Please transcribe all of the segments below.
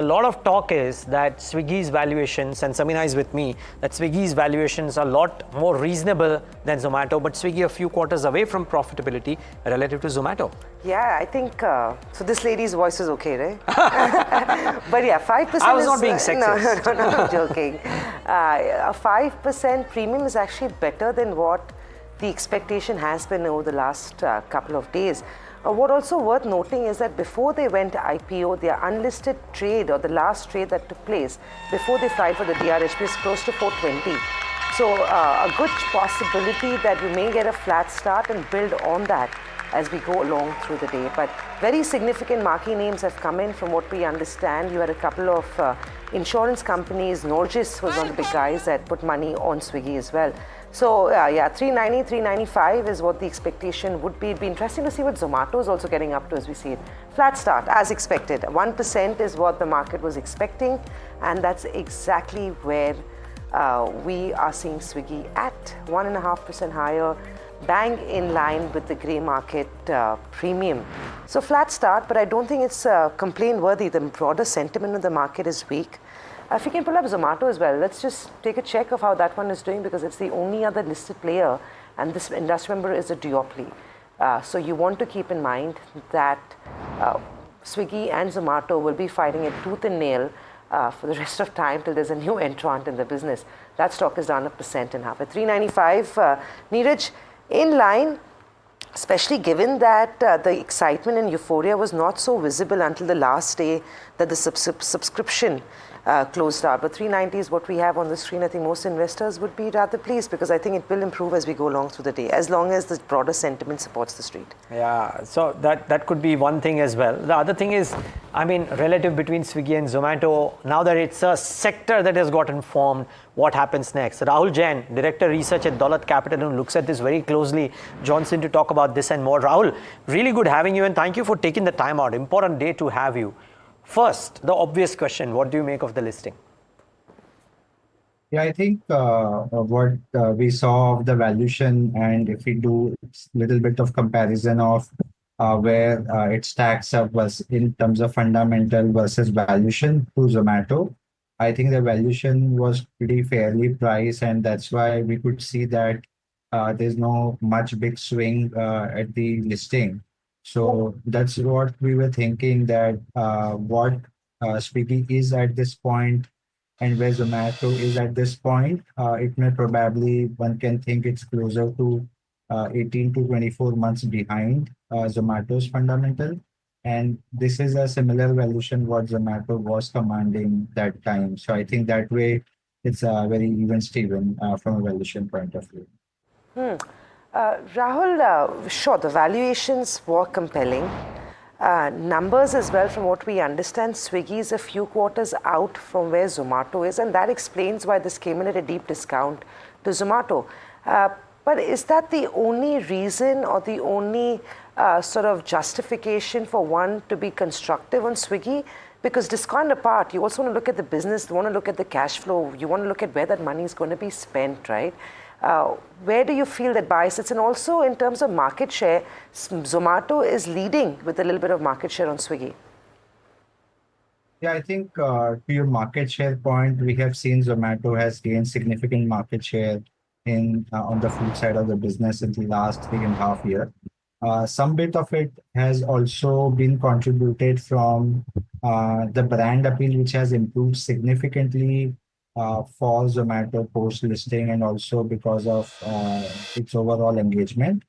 A lot of talk is that Swiggy's valuations, and Samina is with me, that Swiggy's valuations are a lot more reasonable than Zomato, but Swiggy a few quarters away from profitability relative to Zomato. Yeah, I think, so this lady's voice is okay, right? But yeah, 5% I was not being sexist. No, I'm joking. A 5% premium is actually better than what the expectation has been over the last couple of days. What also worth noting is that before they went IPO, their unlisted trade, or the last trade that took place before they filed for the DRHP, is close to 420. So a good possibility that we may get a flat start and build on that as we go along through the day. But very significant marquee names have come in from what we understand. You had a couple of insurance companies. Norgis was one of the big guys that put money on Swiggy as well. So yeah, 390, 395 is what the expectation would be. It'd be interesting to see what Zomato is also getting up to as we see it. Flat start, as expected. 1% is what the market was expecting, and that's exactly where we are seeing Swiggy at 1.5% higher, bang in line with the grey market premium. So flat start, but I don't think it's complaint worthy. The broader sentiment of the market is weak. If you can pull up Zomato as well, let's just take a check of how that one is doing, because it's the only other listed player, and this industry member is a duopoly. So you want to keep in mind that Swiggy and Zomato will be fighting it tooth and nail for the rest of time till there's a new entrant in the business. That stock is down 1.5%. At 395, Neeraj, in line, especially given that the excitement and euphoria was not so visible until the last day that the subscription closed out. But 390 is what we have on the screen. I think most investors would be rather pleased, because I think it will improve as we go along through the day, as long as the broader sentiment supports the street. Yeah, so that could be one thing as well. The other thing is, I mean, relative between Swiggy and Zomato, now that it's a sector that has gotten formed, what happens next? Rahul Jain, Director Research at Daulat Capital, who looks at this very closely, Johnson, to talk about this and more. Rahul, really good having you, and thank you for taking the time out. Important day to have you. First, the obvious question, what do you make of the listing? Yeah, I think what we saw of the valuation, and if we do a little bit of comparison of where it stacks up was in terms of fundamental versus valuation to Zomato, I think the valuation was pretty fairly priced, and that's why we could see that there's no much big swing at the listing. So that's what we were thinking, that what Swiggy is at this point and where Zomato is at this point, it may probably, one can think it's closer to 18 to 24 months behind Zomato's fundamental. And this is a similar valuation what Zomato was commanding that time. So I think that way it's very even Steven from a valuation point of view. Rahul, sure, the valuations were compelling. Numbers as well, from what we understand, Swiggy is a few quarters out from where Zomato is, and that explains why this came in at a deep discount to Zomato. But is that the only reason or the only sort of justification for one to be constructive on Swiggy? Because discount apart, you also want to look at the business, you want to look at the cash flow, you want to look at where that money is going to be spent, right? Where do you feel that bias sits? And also in terms of market share, Zomato is leading with a little bit of market share on Swiggy. Yeah, I think to your market share point, we have seen Zomato has gained significant market share in on the food side of the business in the last 3.5 years. Some bit of it has also been contributed from the brand appeal, which has improved significantly for Zomato post listing, and also because of its overall engagement.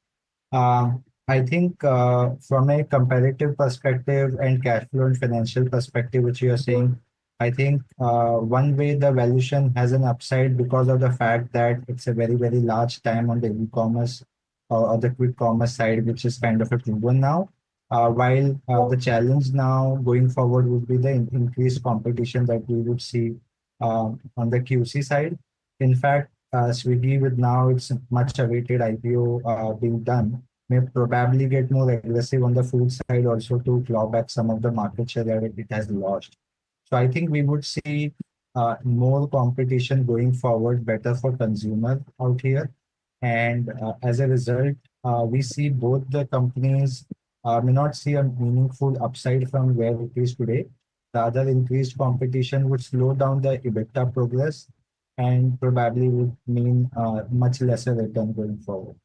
I think from a comparative perspective and cash flow and financial perspective, which you are saying, I think one way the valuation has an upside because of the fact that it's a very, very large time on the e-commerce or the quick commerce side, which is kind of a proven now. While the challenge now going forward would be the increased competition that we would see on the QC side. In fact, Swiggy, with now its much awaited IPO being done, may probably get more aggressive on the food side also to claw back some of the market share that it has lost. So I think we would see more competition going forward, better for consumer out here. And as a result, we see both the companies may not see a meaningful upside from where it is today. The other increased competition would slow down the EBITDA progress and probably would mean much lesser return going forward.